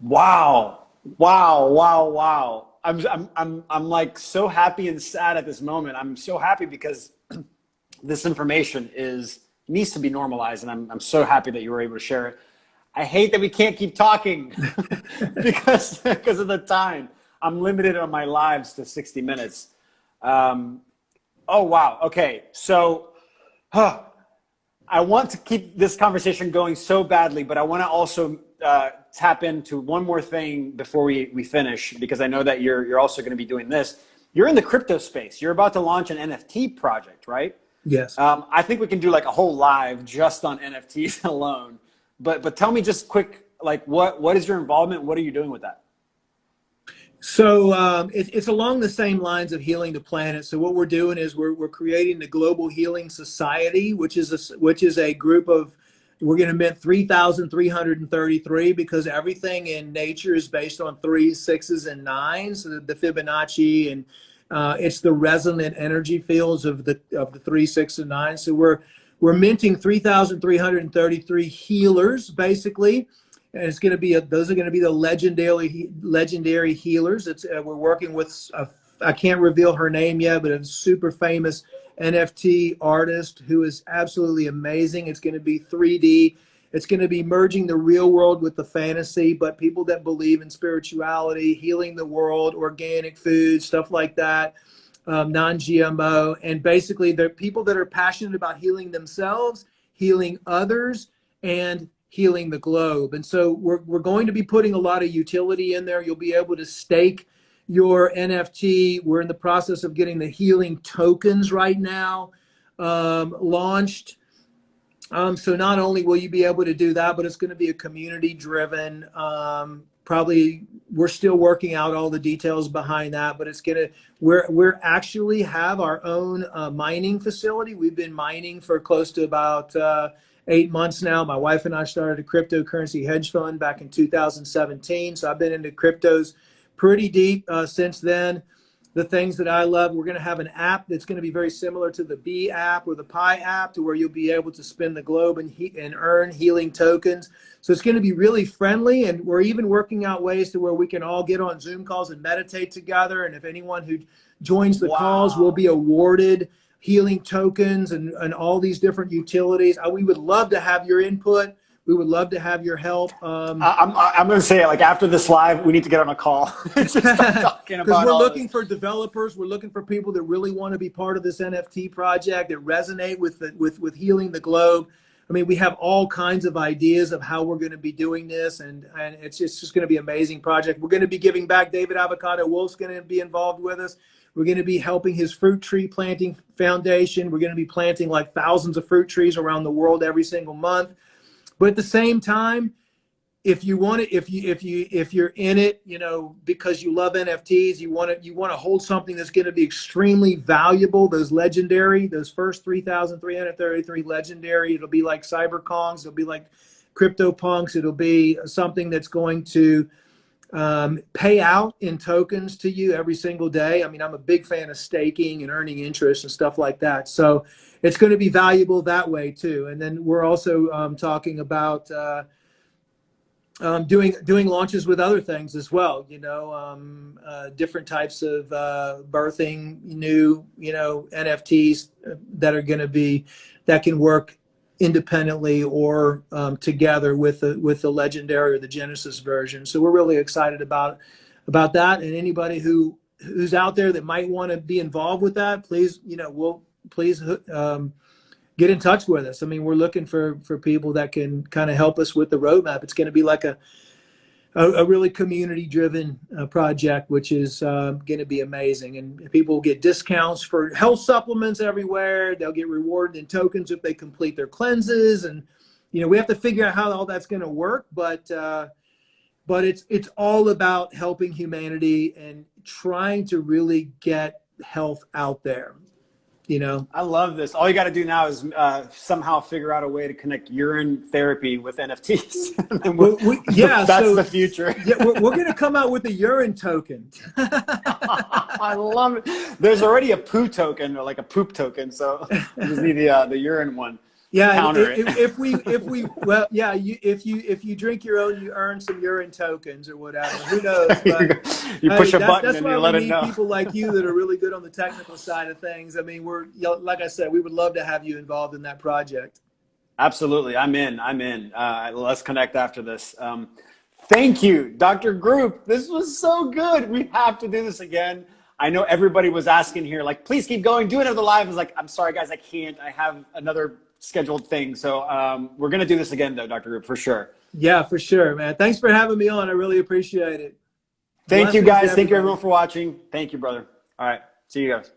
Wow. Wow. Wow. Wow. I'm like so happy and sad at this moment. I'm so happy because this information needs to be normalized, and I'm so happy that you were able to share it. I hate that we can't keep talking because of the time. I'm limited on my lives to 60 minutes. Oh wow. Okay. So I want to keep this conversation going so badly, but I want to also tap into one more thing before we finish, because I know that you're also going to be doing this. You're in the crypto space. You're about to launch an NFT project, right? Yes. I think we can do like a whole live just on NFTs alone. But tell me just quick, like what is your involvement? What are you doing with that? So it's along the same lines of healing the planet. So what we're doing is we're creating the Global Healing Society, which is a group of, we're going to mint 3,333, because everything in nature is based on 3s, 6s, and 9s, the Fibonacci, and it's the resonant energy fields of the 3, 6, and 9. So we're minting 3,333 healers, basically. And it's going to be those are going to be the legendary healers. We're working with I can't reveal her name yet, but a super famous NFT artist who is absolutely amazing. It's going to be 3D. It's going to be merging the real world with the fantasy, but people that believe in spirituality, healing the world, organic food, stuff like that. non-GMO, and basically they're people that are passionate about healing themselves, healing others, and healing the globe. And so we're going to be putting a lot of utility in there. You'll be able to stake your NFT. We're in the process of getting the healing tokens right now launched. So not only will you be able to do that, but it's going to be a community driven, probably we're still working out all the details behind that, but it's going to, we're actually have our own mining facility. We've been mining for close to about 8 months now. My wife and I started a cryptocurrency hedge fund back in 2017. So I've been into cryptos pretty deep since then. The things that I love, we're going to have an app that's going to be very similar to the Bee app or the Pi app, to where you'll be able to spin the globe and earn healing tokens. So it's going to be really friendly, and we're even working out ways to where we can all get on Zoom calls and meditate together. And if anyone who joins the calls will be awarded healing tokens and all these different utilities. We would love to have your input. We would love to have your help. I'm going to say, like, after this live, we need to get on a call. Just start talking about because we're all looking this. for developers. We're looking for people that really want to be part of this NFT project, that resonate with healing the globe. I mean, we have all kinds of ideas of how we're going to be doing this, and it's just going to be an amazing project. We're going to be giving back. David Avocado Wolf's going to be involved with us. We're going to be helping his fruit tree planting foundation. We're going to be planting like thousands of fruit trees around the world every single month. But at the same time, if you want it, if you're in it, you know, because you love NFTs, you want to hold something that's going to be extremely valuable. Those first 3,333 legendary. It'll be like cyber Kongs. It'll be like crypto punks. It'll be something that's going to pay out in tokens to you every single day. I mean, I'm a big fan of staking and earning interest and stuff like that. So it's going to be valuable that way too. And then we're also talking about doing launches with other things as well. You know, different types of birthing new, you know, NFTs that can work independently or together with the legendary or the Genesis version. So we're really excited about that. And anybody who's out there that might want to be involved with that, please, you know, please get in touch with us. I mean, we're looking for people that can kind of help us with the roadmap. It's going to be like a really community-driven project, which is going to be amazing. And people will get discounts for health supplements everywhere. They'll get rewarded in tokens if they complete their cleanses. And, you know, we have to figure out how all that's going to work. But it's all about helping humanity and trying to really get health out there. You know, I love this. All you got to do now is somehow figure out a way to connect urine therapy with NFTs. That's the future. Yeah, we're going to come out with a urine token. I love it. There's already a poo token, or like a poop token, so we just need the urine one. Yeah, if you drink your own, you earn some urine tokens or whatever. Who knows? But, you push a button and you let it know. That's why we need people like you that are really good on the technical side of things. I mean, like I said, we would love to have you involved in that project. Absolutely, I'm in. Let's connect after this. Thank you, Dr. Group. This was so good. We have to do this again. I know everybody was asking here, like, please keep going, do another live. I was like, I'm sorry, guys, I can't. I have another scheduled thing. So we're going to do this again, though, Dr. Group, for sure. Yeah, for sure, man. Thanks for having me on. I really appreciate it. Thank you, guys. Thank you, everyone, for watching. Thank you, brother. All right. See you guys.